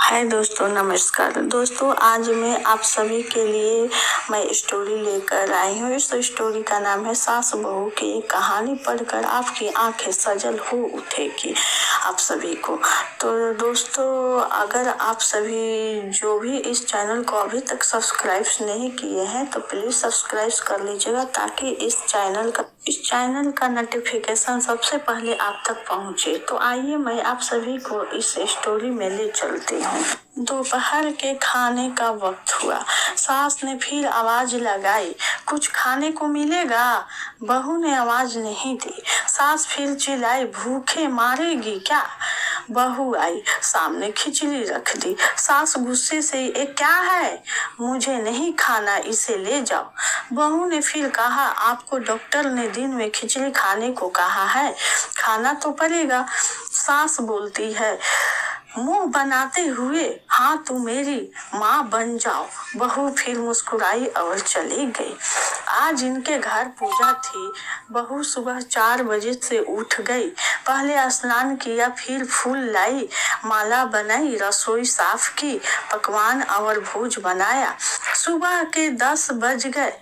हाय दोस्तों, नमस्कार दोस्तों। आज मैं आप सभी के लिए मैं स्टोरी लेकर आई हूँ। इस स्टोरी का नाम है सास बहू की एक कहानी। पढ़कर आपकी आंखें सजल हो उठेगी आप सभी को। तो दोस्तों, अगर आप सभी जो भी इस चैनल को अभी तक सब्सक्राइब नहीं किए हैं तो प्लीज सब्सक्राइब कर लीजिएगा, ताकि इस चैनल का नोटिफिकेशन सबसे पहले आप तक पहुंचे। तो आइए मैं आप सभी को इस स्टोरी में ले चलती हूँ। दोपहर के खाने का वक्त हुआ। सास ने फिर आवाज लगाई, कुछ खाने को मिलेगा? बहू ने आवाज नहीं दी। सास फिर चिल्लाई, भूखे मारेगी क्या? बहू आई, सामने खिचड़ी रख दी। सास गुस्से से, ये क्या है? मुझे नहीं खाना, इसे ले जाओ। बहू ने फिर कहा, आपको डॉक्टर ने दिन में खिचड़ी खाने को कहा है, खाना तो पड़ेगा। सास बोलती है मुंह बनाते हुए, हाँ तू मेरी माँ बन जाओ। बहू फिर मुस्कुराई और चली गई। आज इनके घर पूजा थी। बहू सुबह 4 बजे से उठ गई। पहले स्नान किया, फिर फूल लाई, माला बनाई, रसोई साफ की, पकवान और भोज बनाया। सुबह के 10 बज गए।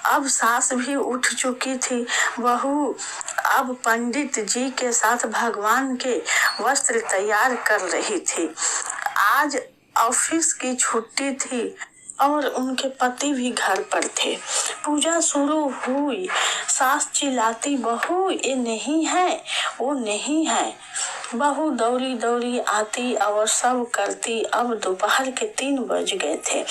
अब सास भी उठ चुकी थी। बहू अब पंडित जी के साथ भगवान के वस्त्र तैयार कर रही थी। आज ऑफिस की छुट्टी थी और उनके पति भी घर पर थे। पूजा शुरू हुई। सास चिल्लाती, बहू ये नहीं है, वो नहीं है। बहू दौड़ी दौड़ी आती और सब करती। अब दोपहर के 3 बज गए थे।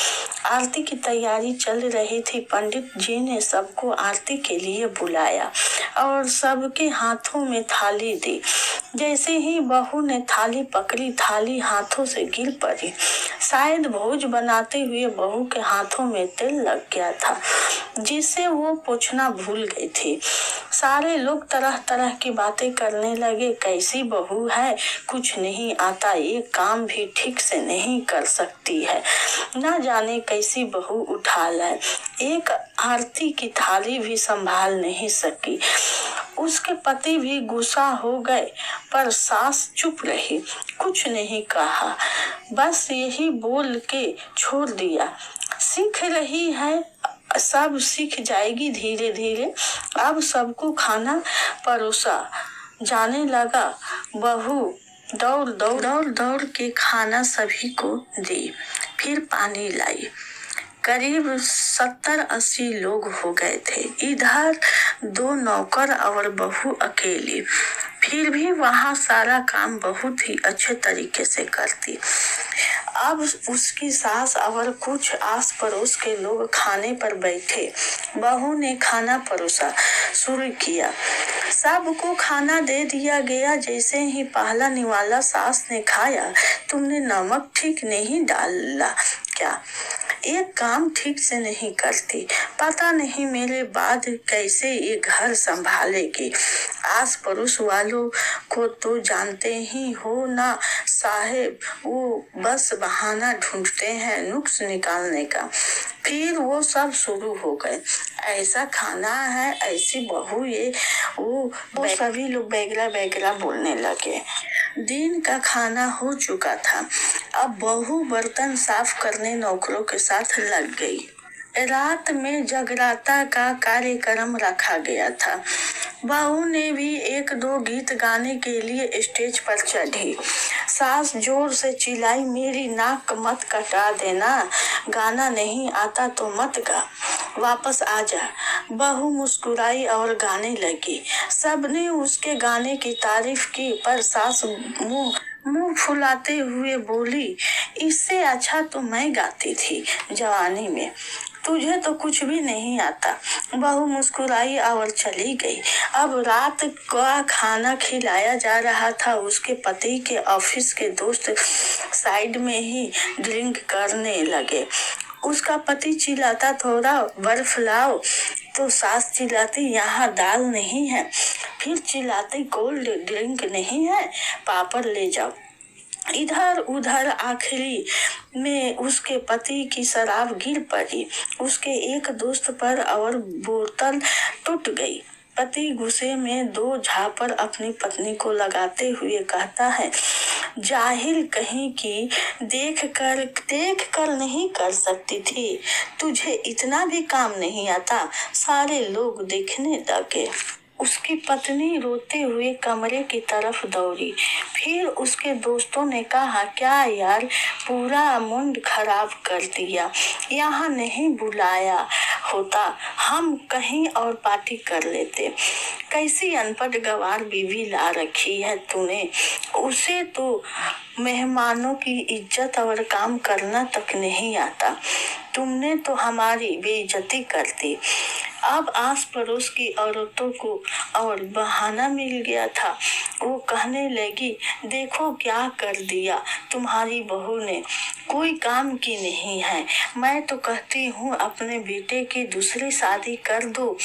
आरती की तैयारी चल रही थी। पंडित जी ने सबको आरती के लिए बुलाया और सबके हाथों में थाली दी। जैसे ही बहू ने थाली पकड़ी, थाली हाथों से गिर पड़ी। शायद भोज बनाते हुए बहू के हाथों में तेल लग गया था, जिसे वो पोंछना भूल गई थी। सारे लोग तरह तरह की बातें करने लगे। कैसी बहू है, कुछ नहीं आता, ये काम भी ठीक से नहीं कर सकती है, ना जाने कैसी बहू उठा लाए, एक आरती की थाली भी संभाल नहीं सकी। उसके पति भी गुस्सा हो गए, पर सास चुप रही, कुछ नहीं कहा, बस यही बोल के छोड़ दिया, सीख रही है, सब सीख जाएगी धीरे धीरे। अब सबको खाना परोसा जाने लगा। बहू दौड़ के खाना सभी को दी, फिर पानी लाई। करीब 70-80 लोग हो गए थे। इधर 2 नौकर और बहू अकेली। फिर भी वहाँ सारा काम बहुत ही अच्छे तरीके से करती। अब उसकी सास और कुछ आस पड़ोस के लोग खाने पर बैठे। बहू ने खाना परोसा शुरू किया। सबको खाना दे दिया गया। जैसे ही पहला निवाला सास ने खाया, तुमने नमक ठीक नहीं डाला क्या? एक काम ठीक से नहीं करती, पता नहीं मेरे बाद कैसे ये घर संभालेगी। आस पड़ोस वालों को तो जानते ही हो ना साहेब, वो बस बहाना ढूंढते हैं नुक्स निकालने का। फिर वो सब शुरू हो गए, ऐसा खाना है, ऐसी बहू, ये वो सभी लोग बैगरा बैगरा बोलने लगे। दिन का खाना हो चुका था। अब बहू बर्तन साफ करने नौकरों के साथ लग गई। रात में जगराता का कार्यक्रम रखा गया था। बहू ने भी 1-2 गीत गाने के लिए स्टेज पर चढ़ी। सास जोर से चिल्लाई, मेरी नाक मत कटा देना, गाना नहीं आता तो मत गा, वापस आ जा। बहू मुस्कुराई और गाने लगी। सबने उसके गाने की तारीफ की, पर सास मुंह फुलाते हुए बोली, इससे अच्छा तो मैं गाती थी जवानी में, तुझे तो कुछ भी नहीं आता। बहू मुस्कुराई और चली गई। अब रात का खाना खिलाया जा रहा था। उसके पति के ऑफिस के दोस्त साइड में ही ड्रिंक करने लगे। उसका पति चिल्लाता, थोड़ा बर्फ लाओ, तो सास चिल्लाती, यहाँ दाल नहीं है। फिर चिल्लाती, कोल्ड ड्रिंक नहीं है, पापड़ ले जाओ। इधर उधर आखिरी में उसके पति की शराब गिर पड़ी उसके एक दोस्त पर और बोतल टूट गई। पति गुस्से में 2 झापड़ अपनी पत्नी को लगाते हुए कहता है, जाहिल कहीं की देख कर नहीं कर सकती थी। तुझे इतना भी काम नहीं आता। सारे लोग देखने लगे। उसकी पत्नी रोते हुए कमरे की तरफ दौड़ी। फिर उसके दोस्तों ने कहा, क्या यार, पूरा मूड खराब कर दिया। यहाँ नहीं बुलाया होता, हम कहीं और पार्टी कर लेते। कैसी अनपढ़ गंवार बीवी ला रखी है तूने। उसे तो मेहमानों की इज्जत और काम करना तक नहीं आता। तुमने तो हमारी बेइज्जती कर दी। अब आस पड़ोस की औरतों को और बहाना मिल गया था। वो कहने लगी, देखो क्या कर दिया तुम्हारी बहू ने, कोई काम की नहीं है। मैं तो कहती हूँ अपने बेटे की दूसरी शादी कर दो,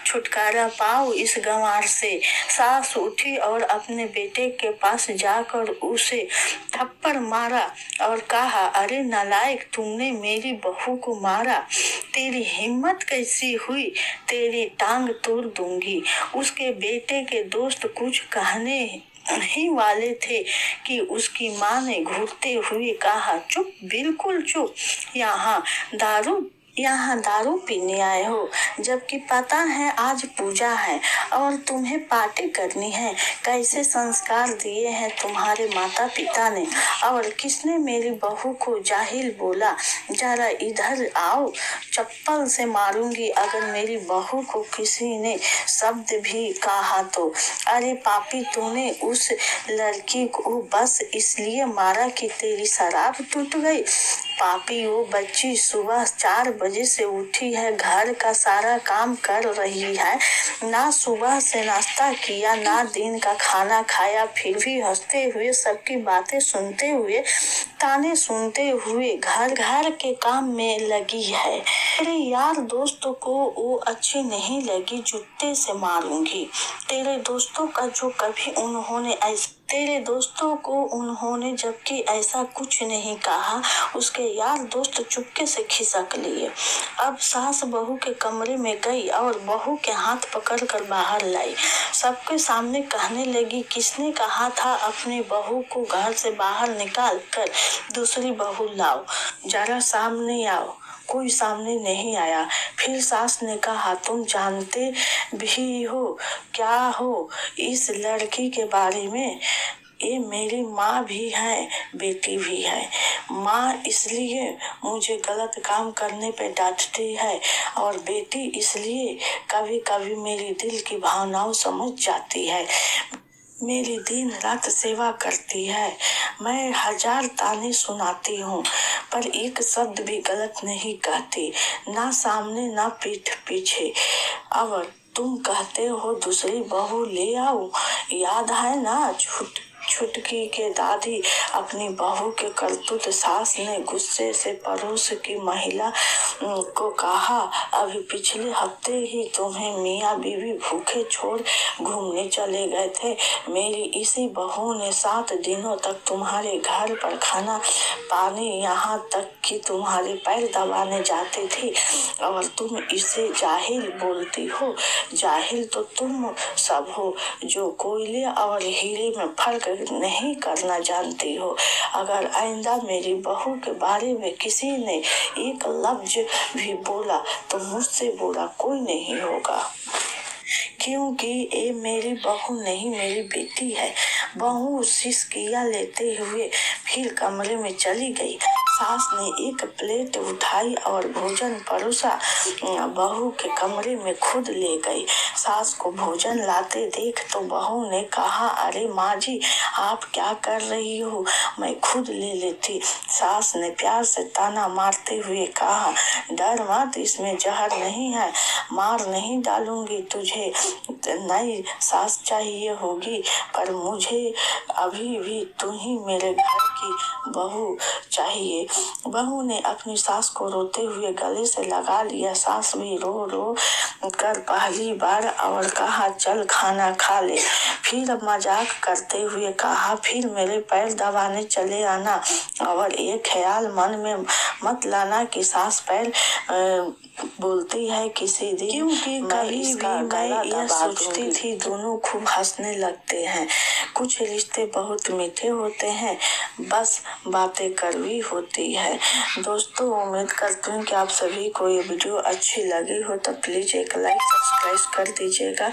छुटकारा पाओ इस गंवार से। सास उठी और अपने बेटे के पास जाकर उसे थप्पड़ मारा और कहा, अरे नालायक, तुमने मेरी बहू को मारा। तेरी हिम्मत कैसी हुई, तेरी टांग तोड़ दूंगी। उसके बेटे के दोस्त कुछ कहने ही वाले थे कि उसकी माँ ने घूरते हुए कहा, चुप, बिल्कुल चुप। यहाँ दारू पीने आए हो, जबकि पता है आज पूजा है और तुम्हें पार्टी करनी है। कैसे संस्कार दिए हैं तुम्हारे माता पिता ने। और किसने मेरी बहू को जाहिल बोला। जरा इधर आओ, चप्पल से मारूंगी अगर मेरी बहू को किसी ने शब्द भी कहा तो। अरे पापी, तूने उस लड़की को बस इसलिए मारा कि तेरी शराब टूट गई। पापी, वो बच्ची सुबह 4 बजे से उठी है, घर का सारा काम कर रही है, ना सुबह से नाश्ता किया, ना दिन का खाना खाया, फिर भी हंसते हुए, सबकी बातें सुनते हुए, ताने सुनते हुए घर घर के काम में लगी है। तेरे यार दोस्तों को वो अच्छी नहीं लगी, जूते से मारूंगी। तेरे दोस्तों को उन्होंने जबकि ऐसा कुछ नहीं कहा। उसके यार दोस्त चुपके से खिसक लिए। अब सास बहू के कमरे में गई और बहू के हाथ पकड़कर बाहर लाई। सबके सामने कहने लगी, किसने कहा था अपनी बहू को घर से बाहर निकाल कर दूसरी बहू लाओ, जरा सामने आओ। कोई सामने नहीं आया। फिर सास ने कहा, तुम जानते भी हो क्या हो इस लड़की के बारे में। ये मेरी माँ भी है, बेटी भी है। माँ इसलिए मुझे गलत काम करने पे डांटती है और बेटी इसलिए कभी कभी मेरी दिल की भावनाओं समझ जाती है। मेरी दिन रात सेवा करती है। मैं 1000 ताने सुनाती हूँ पर एक शब्द भी गलत नहीं कहती, ना सामने ना पीठ पीछे। अब तुम कहते हो दूसरी बहू ले आओ, याद है ना छुटकी के दादी अपनी बहू के करतूत। सास ने गुस्से से पड़ोस की महिला को कहा, अभी पिछले हफ्ते ही तुम्हें मियाँ बीवी भूखे छोड़ घूमने चले गए थे। मेरी इसी बहू ने 7 दिनों तक तुम्हारे घर पर खाना पानी, यहाँ तक कि तुम्हारे पैर दबाने जाती थी और तुम इसे जाहिल बोलती हो। जाहिल तो तुम सब हो जो कोयले और हीरे में फर्क नहीं करना जानती हो। अगर आइंदा मेरी बहू के बारे में किसी ने एक लफ्ज भी बोला तो मुझसे बुरा कोई नहीं होगा, क्योंकि ये मेरी बहू नहीं, मेरी बेटी है। बहू सिसकियां लेते हुए फिर कमरे में चली गई। सास ने एक प्लेट उठाई और भोजन परोसा, बहू के कमरे में खुद ले गई। सास को भोजन लाते देख तो बहू ने कहा, अरे माँ जी, आप क्या कर रही हो, मैं खुद ले लेती। सास ने प्यार से ताना मारते हुए कहा, डर मत, इसमें जहर नहीं है, मार नहीं डालूंगी तुझे। नई सास चाहिए होगी पर मुझे अभी भी तू ही मेरे घर की बहू चाहिए। बहू ने अपनी सास को रोते हुए गले से लगा लिया। सास भी रो रो कर पहली बार और कहा, चल खाना खा ले। फिर मजाक करते हुए कहा, फिर मेरे पैर दबाने चले आना और ये ख्याल मन में मत लाना कि सास पैर बोलती है किसी दिन, क्योंकि कभी भी मैं यह सोचती थी दोनों खूब हंसने लगते हैं। कुछ रिश्ते बहुत मीठे होते हैं, बस बातें कड़वी होती है। दोस्तों, उम्मीद करती हूँ कि आप सभी को ये वीडियो अच्छी लगी हो तो प्लीज एक लाइक सब्सक्राइब कर दीजिएगा,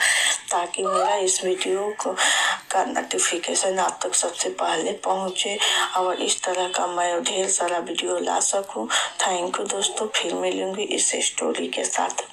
ताकि मेरा इस वीडियो का नोटिफिकेशन आप तक सबसे पहले पहुँचे और इस तरह का मैं ढेर सारा वीडियो ला सकूँ। थैंक यू दोस्तों, फिर मिलूंगी इस स्टोरी के साथ।